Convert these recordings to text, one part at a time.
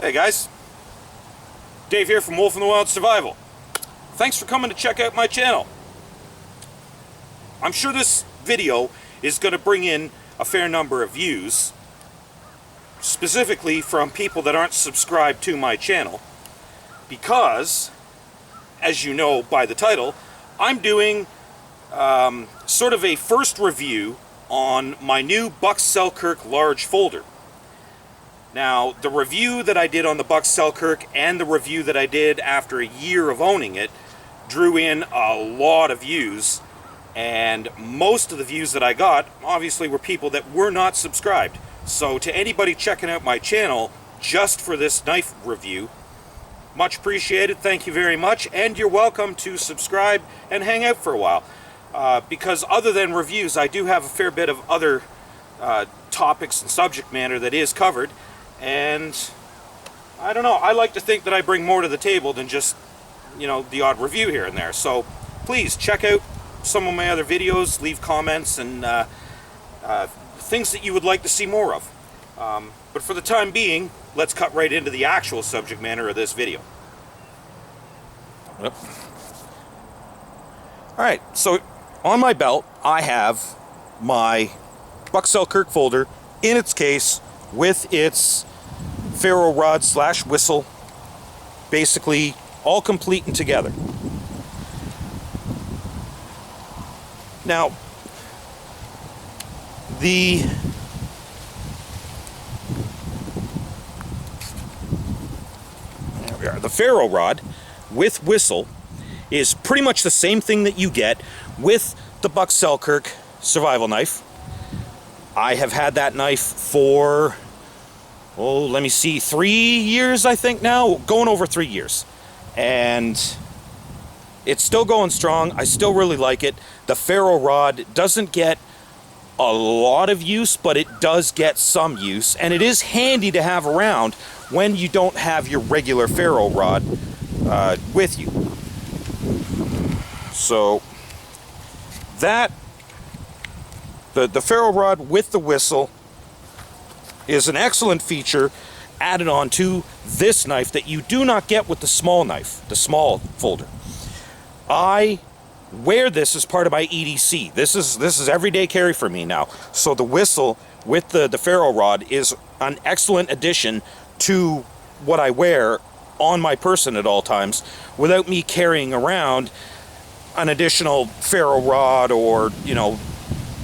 Hey guys, Dave here from Wolf in the Wild Survival. Thanks for coming to check out my channel. I'm sure this video is going to bring in a fair number of views, specifically from people that aren't subscribed to my channel, because, as you know by the title, I'm doing sort of a first review on my new Selkirk large folder. Now, the review that I did on the Selkirk and the review that I did after a year of owning it drew in a lot of views, and most of the views that I got obviously were people that were not subscribed. So to anybody checking out my channel just for this knife review, much appreciated, thank you very much, and you're welcome to subscribe and hang out for a while. Because other than reviews, I do have a fair bit of other topics and subject matter that is covered. And I don't know, I like to think that I bring more to the table than just, you know, the odd review here and there. So please check out some of my other videos, leave comments and things that you would like to see more of. But for the time being, let's cut right into the actual subject matter of this video. Yep. Alright, so on my belt I have my Selkirk folder in its case with its ferro rod / whistle, basically all complete and together. Now, the ferro rod with whistle is pretty much the same thing that you get with the Selkirk survival knife. I have had that knife for, oh, let me see, 3 years, I think now, going over 3 years. And it's still going strong. I still really like it. The ferro rod doesn't get a lot of use, but it does get some use, and it is handy to have around when you don't have your regular ferro rod with you. So that the ferro rod with the whistle is an excellent feature added on to this knife that you do not get with the small knife, the small folder. I wear this as part of my EDC. This is everyday carry for me now. So the whistle with the ferro rod is an excellent addition to what I wear on my person at all times without me carrying around an additional ferro rod or, you know,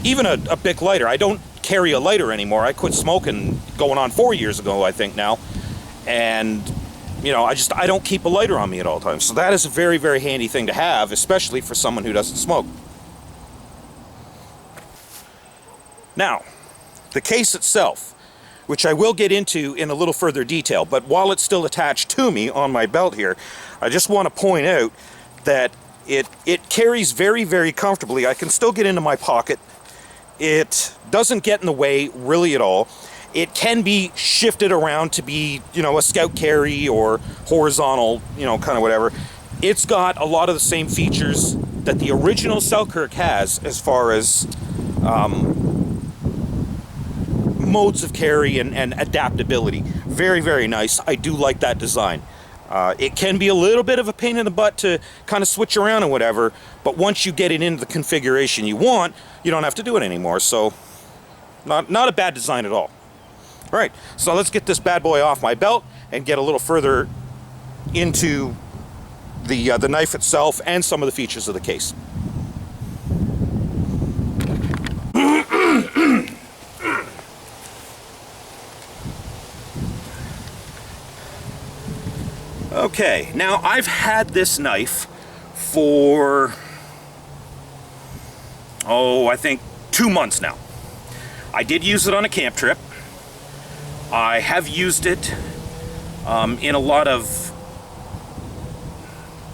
even a Bic lighter. I don't carry a lighter anymore. I quit smoking going on 4 years ago, I think now. And, you know, I don't keep a lighter on me at all times. So that is a very, very handy thing to have, especially for someone who doesn't smoke. Now, the case itself, which I will get into in a little further detail, but while it's still attached to me on my belt here, I just want to point out that it carries very, very comfortably. I can still get into my pocket. It doesn't get in the way really at all. It can be shifted around to be, you know, a scout carry or horizontal, you know, kind of whatever. It's got a lot of the same features that the original Selkirk has as far as modes of carry and adaptability. Very, very nice. I do like that design. It can be a little bit of a pain in the butt to kind of switch around and whatever, but once you get it into the configuration you want, you don't have to do it anymore. So not a bad design at all. All right, so let's get this bad boy off my belt and get a little further into the knife itself and some of the features of the case. Okay, now I've had this knife for, I think 2 months now. I did use it on a camp trip. I have used it in a lot of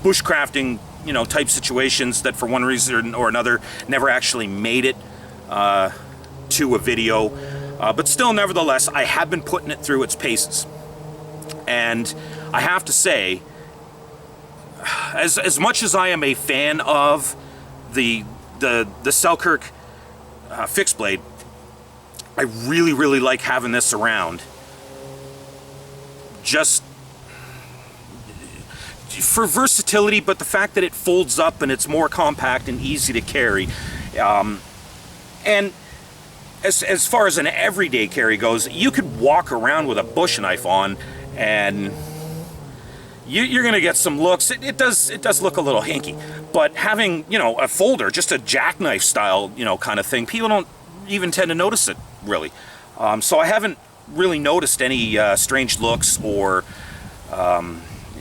bushcrafting, you know, type situations that for one reason or another never actually made it to a video. But still, nevertheless, I have been putting it through its paces. And I have to say, as much as I am a fan of the Selkirk fixed blade, I really like having this around just for versatility, but the fact that it folds up and it's more compact and easy to carry. And as far as an everyday carry goes, you could walk around with a bush knife on, and you're going to get some looks. It does look a little hinky, but having, you know, a folder, just a jackknife style, you know, kind of thing, people don't even tend to notice it really. So I haven't really noticed any strange looks or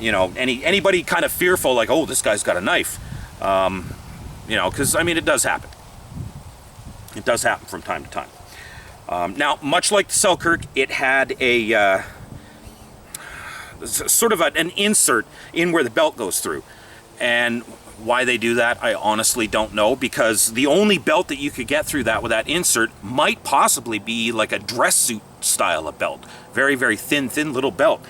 you know, anybody kind of fearful, like, oh, this guy's got a knife. You know, because I mean, it does happen. It does happen from time to time. Now, much like the Selkirk, it had a sort of an insert in where the belt goes through. And why they do that, I honestly don't know, because the only belt that you could get through that with that insert might possibly be like a dress suit style of belt. Very, very thin little belt.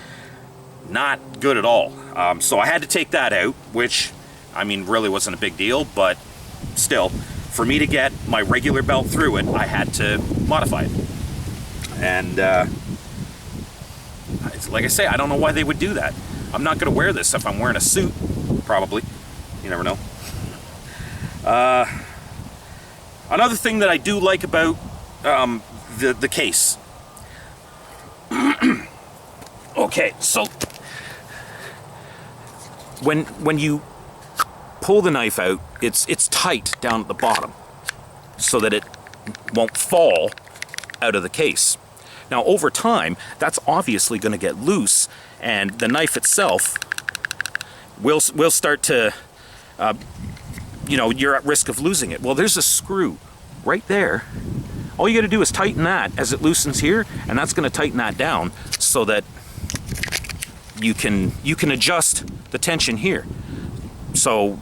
Not good at all. So I had to take that out, which, I mean, really wasn't a big deal, but still, for me to get my regular belt through it, I had to modify it. And like I say, I don't know why they would do that. I'm not going to wear this if I'm wearing a suit, probably. You never know. Another thing that I do like about the case. Okay, so when you pull the knife out, it's tight down at the bottom so that it won't fall out of the case. Now, over time, that's obviously going to get loose, and the knife itself will start to, you know, you're at risk of losing it. Well, there's a screw right there. All you got to do is tighten that as it loosens here, and that's going to tighten that down so that you can adjust the tension here. So,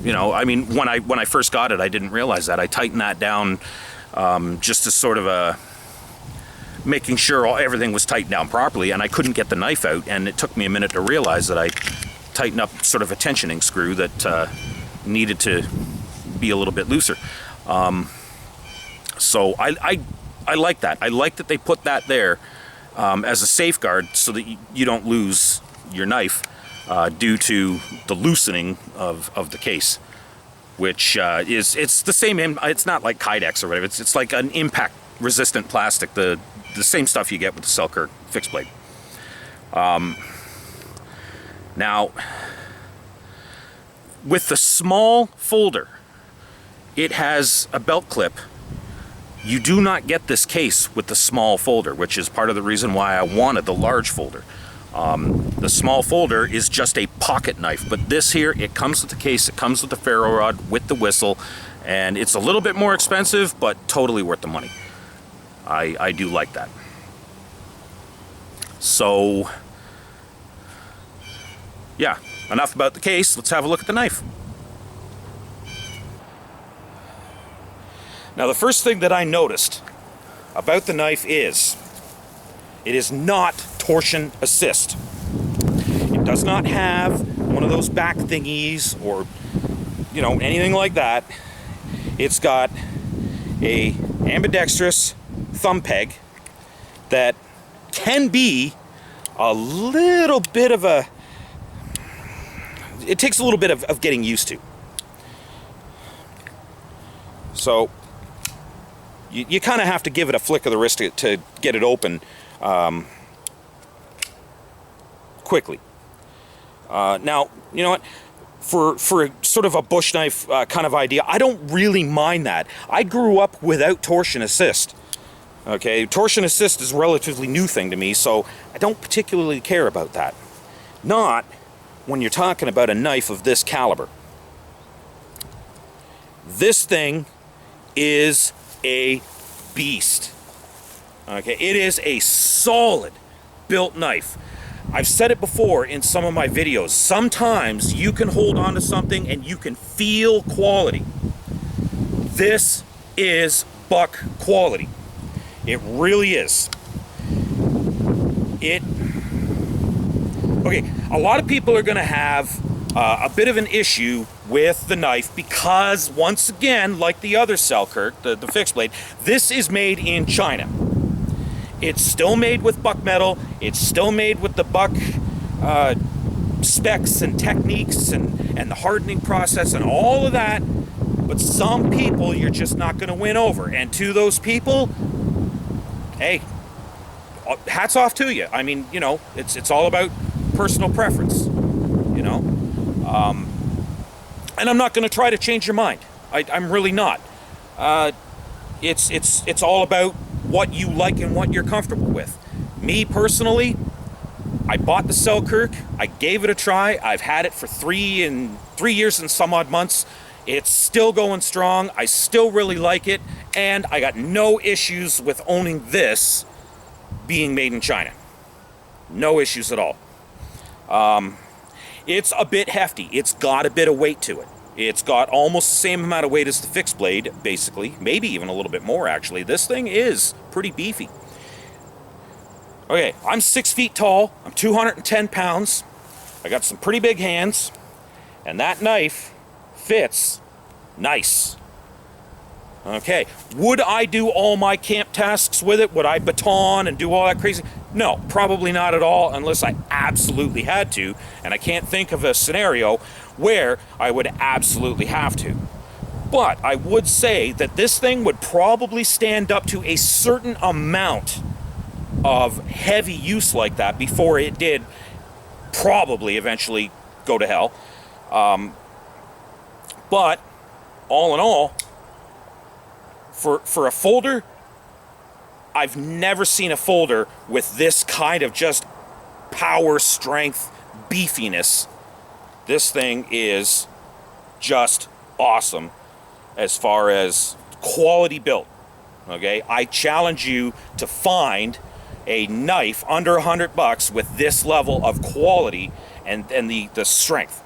you know, I mean, when I first got it, I didn't realize that. I tightened that down just as sort of a making sure everything was tightened down properly, and I couldn't get the knife out, and it took me a minute to realize that I tightened up sort of a tensioning screw that needed to be a little bit looser. So I like that. I like that they put that there as a safeguard so that you don't lose your knife due to the loosening of the case, which it's the same. It's not like Kydex or whatever. It's like an impact resistant plastic, the same stuff you get with the Selkirk fixed blade. Now, with the small folder, it has a belt clip. You do not get this case with the small folder, which is part of the reason why I wanted the large folder. The small folder is just a pocket knife, but this here, it comes with the case, it comes with the ferro rod, with the whistle, and it's a little bit more expensive, but totally worth the money. I do like that. So, yeah, enough about the case. Let's have a look at the knife. Now, the first thing that I noticed about the knife is it is not torsion assist. It does not have one of those back thingies or, you know, anything like that. It's got a ambidextrous thumb peg that can be a little bit of a, it takes a little bit of getting used to. So you kind of have to give it a flick of the wrist to get it open quickly. Now, you know what? For sort of a bush knife kind of idea, I don't really mind that. I grew up without torsion assist. Okay, torsion assist is a relatively new thing to me, so I don't particularly care about that. Not when you're talking about a knife of this caliber. This thing is a beast. Okay, it is a solid built knife. I've said it before in some of my videos. Sometimes you can hold on to something and you can feel quality. This is buck quality. It really is. Okay, a lot of people are going to have a bit of an issue with the knife because, once again, like the other Selkirk, the fixed blade, this is made in China. It's still made with buck metal. It's still made with the buck specs and techniques and the hardening process and all of that. But some people you're just not going to win over. And to those people, hey, hats off to you. I mean, you know, it's all about personal preference, you know. And I'm not going to try to change your mind. I'm really not. It's all about what you like and what you're comfortable with. Me personally, I bought the Selkirk. I gave it a try. I've had it for 3 years and some odd months. It's still going strong. I still really like it, and I got no issues with owning this being made in China. No issues at all. It's a bit hefty. It's got a bit of weight to it. It's got almost the same amount of weight as the fixed blade, basically. Maybe even a little bit more, actually. This thing is pretty beefy. Okay, I'm 6 feet tall. I'm 210 pounds. I got some pretty big hands. And that knife fits nice. Okay, would I do all my camp tasks with it? Would I baton and do all that crazy? No, probably not at all, unless I absolutely had to, and I can't think of a scenario where I would absolutely have to. But I would say that this thing would probably stand up to a certain amount of heavy use like that before it did probably eventually go to hell. But all in all, for a folder, I've never seen a folder with this kind of just power, strength, beefiness. This thing is just awesome as far as quality built. Okay, I challenge you to find a knife under $100 with this level of quality and the strength.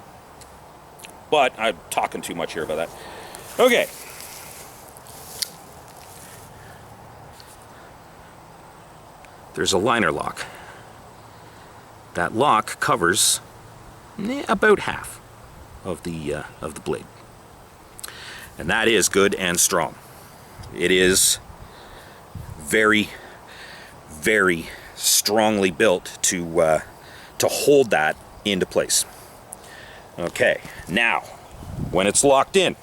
But I'm talking too much here about that. Okay. There's a liner lock. That lock covers about half of the blade, and that is good and strong. It is very, very strongly built to hold that into place. Okay, now when it's locked in,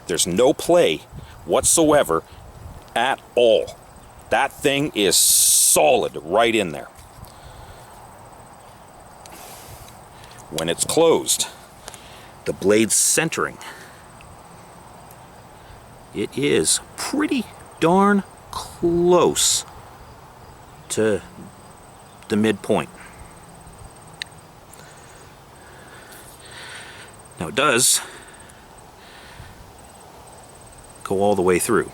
there's no play whatsoever at all. That thing is solid right in there. When it's closed, the blade's centering. It is pretty darn close to the midpoint. Now it does go all the way through,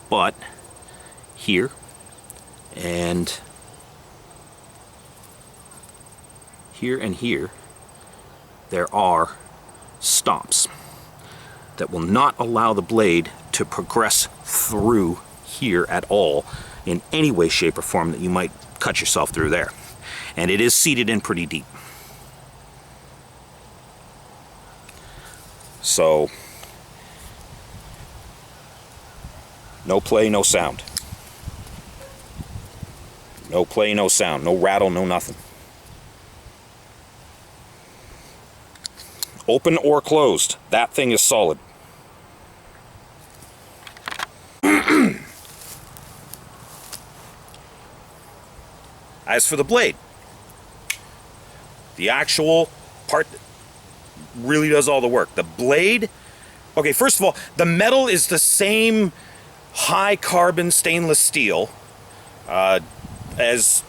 but here and here there are stops that will not allow the blade to progress through here at all in any way, shape, or form that you might cut yourself through there. And it is seated in pretty deep. So, no play, no sound. No play, no sound. No rattle, no nothing. Open or closed, that thing is solid. As for the blade, the actual part that really does all the work. The blade, okay, first of all, the metal is the same high carbon stainless steel as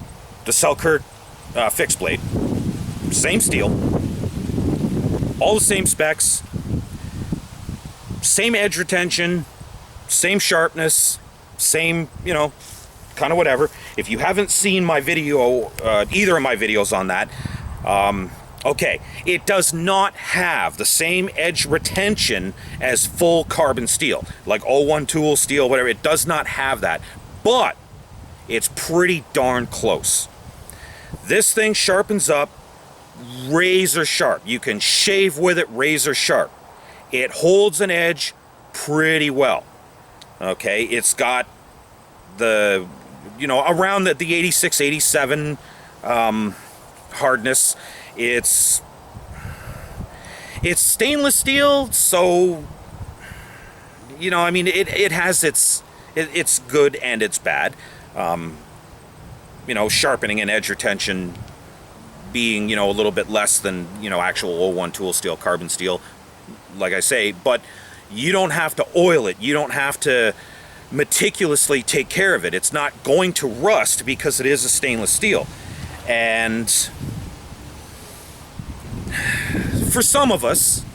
the Selkirk fixed blade. Same steel. All the same specs, same edge retention, same sharpness, same, you know, kind of whatever. If you haven't seen my video, either of my videos on that, okay, it does not have the same edge retention as full carbon steel, like 01 tool steel, whatever. It does not have that, but it's pretty darn close. This thing sharpens up razor sharp. You can shave with it razor sharp. It holds an edge pretty well. Okay, it's got the you know, around the 86, 87 hardness. It's stainless steel, so, you know, I mean, it has its good and its bad. You know, sharpening and edge retention being, you know, a little bit less than, you know, actual O1 tool steel, carbon steel, like I say, but you don't have to oil it. You don't have to meticulously take care of it. It's not going to rust because it is a stainless steel. And for some of us,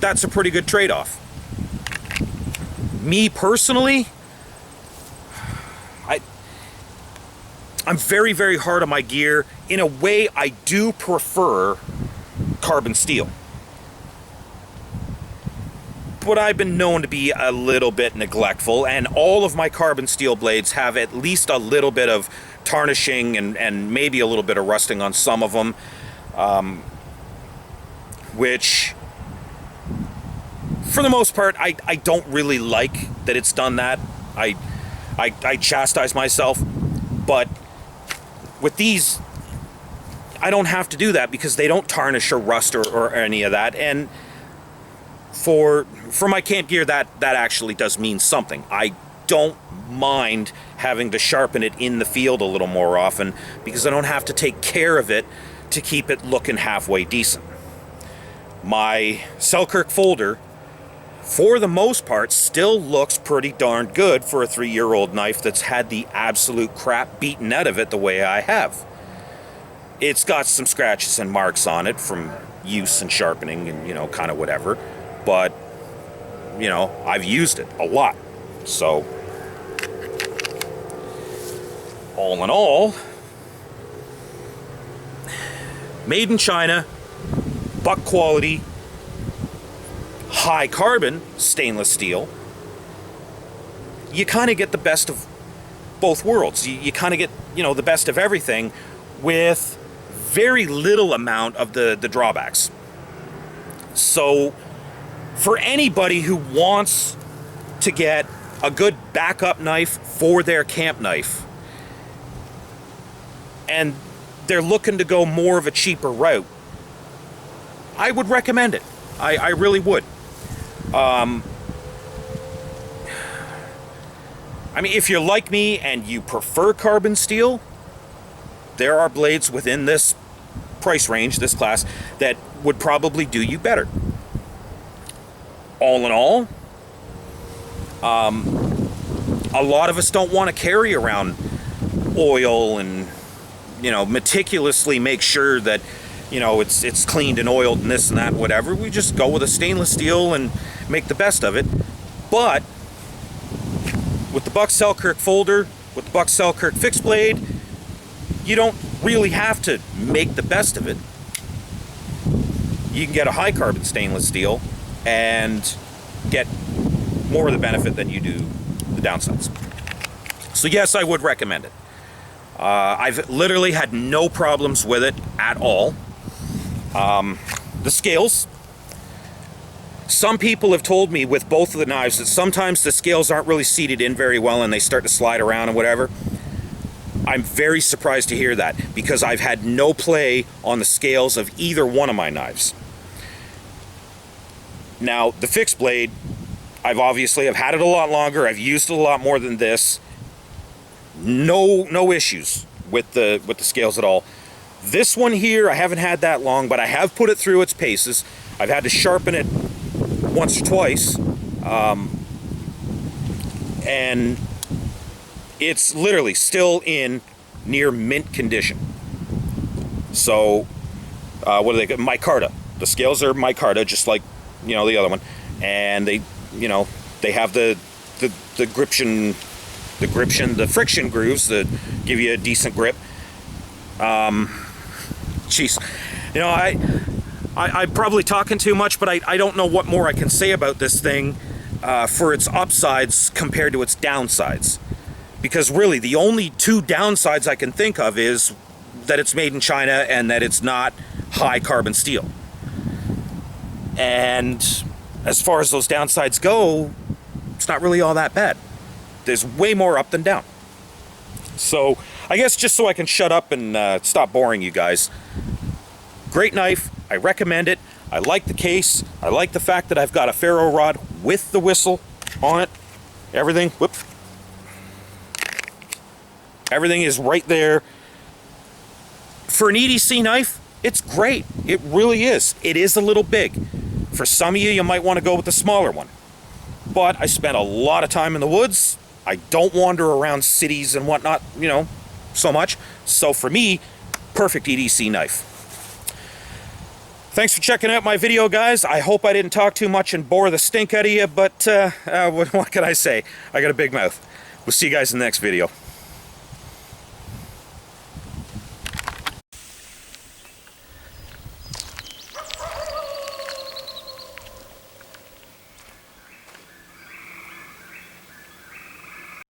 that's a pretty good trade-off. Me personally, I'm very, very hard on my gear. In a way, I do prefer carbon steel. But I've been known to be a little bit neglectful, and all of my carbon steel blades have at least a little bit of tarnishing and maybe a little bit of rusting on some of them, which, for the most part, I don't really like that it's done that. I chastise myself, but with these, I don't have to do that because they don't tarnish or rust or any of that. And for my camp gear, that actually does mean something. I don't mind having to sharpen it in the field a little more often because I don't have to take care of it to keep it looking halfway decent. My Selkirk folder, for the most part, still looks pretty darn good for a 3-year-old knife that's had the absolute crap beaten out of it the way I have. It's got some scratches and marks on it from use and sharpening and, you know, kind of whatever, but, you know, I've used it a lot. So, all in all, made in China, buck quality, high carbon stainless steel. You kind of get the best of both worlds. You kind of get, you know, the best of everything with very little amount of the drawbacks. So for anybody who wants to get a good backup knife for their camp knife and they're looking to go more of a cheaper route, I would recommend it. I really would. I mean, if you're like me and you prefer carbon steel, there are blades within this price range, this class, that would probably do you better. All in all, a lot of us don't want to carry around oil and, you know, meticulously make sure that, you know, it's cleaned and oiled and this and that, whatever. We just go with a stainless steel and make the best of it. But with the Buck Selkirk folder, with the Buck Selkirk fixed blade, you don't really have to make the best of it. You can get a high carbon stainless steel and get more of the benefit than you do the downsides. So yes, I would recommend it. I've literally had no problems with it at all. The scales, some people have told me with both of the knives that sometimes the scales aren't really seated in very well and they start to slide around and whatever. I'm very surprised to hear that because I've had no play on the scales of either one of my knives. Now, the fixed blade, I've had it a lot longer. I've used it a lot more than this. No issues with the scales at all. This one here, I haven't had that long, but I have put it through its paces. I've had to sharpen it once or twice, and it's literally still in near mint condition. So, what do they call micarta? The scales are micarta, just like, you know, the other one, and they, you know, they have the friction grooves that give you a decent grip. Jeez, you know, I'm probably talking too much, but I don't know what more I can say about this thing for its upsides compared to its downsides. Because really, the only two downsides I can think of is that it's made in China and that it's not high carbon steel. And as far as those downsides go, it's not really all that bad. There's way more up than down. So I guess just so I can shut up and stop boring you guys, great knife. I recommend it. I like the case. I like the fact that I've got a ferro rod with the whistle on it. Everything, whoop. Everything is right there. For an EDC knife, it's great. It really is. It is a little big. For some of you, you might want to go with the smaller one. But I spent a lot of time in the woods. I don't wander around cities and whatnot, you know, so much. So for me, perfect EDC knife. Thanks for checking out my video, guys. I hope I didn't talk too much and bore the stink out of you, but what can I say? I got a big mouth. We'll see you guys in the next video.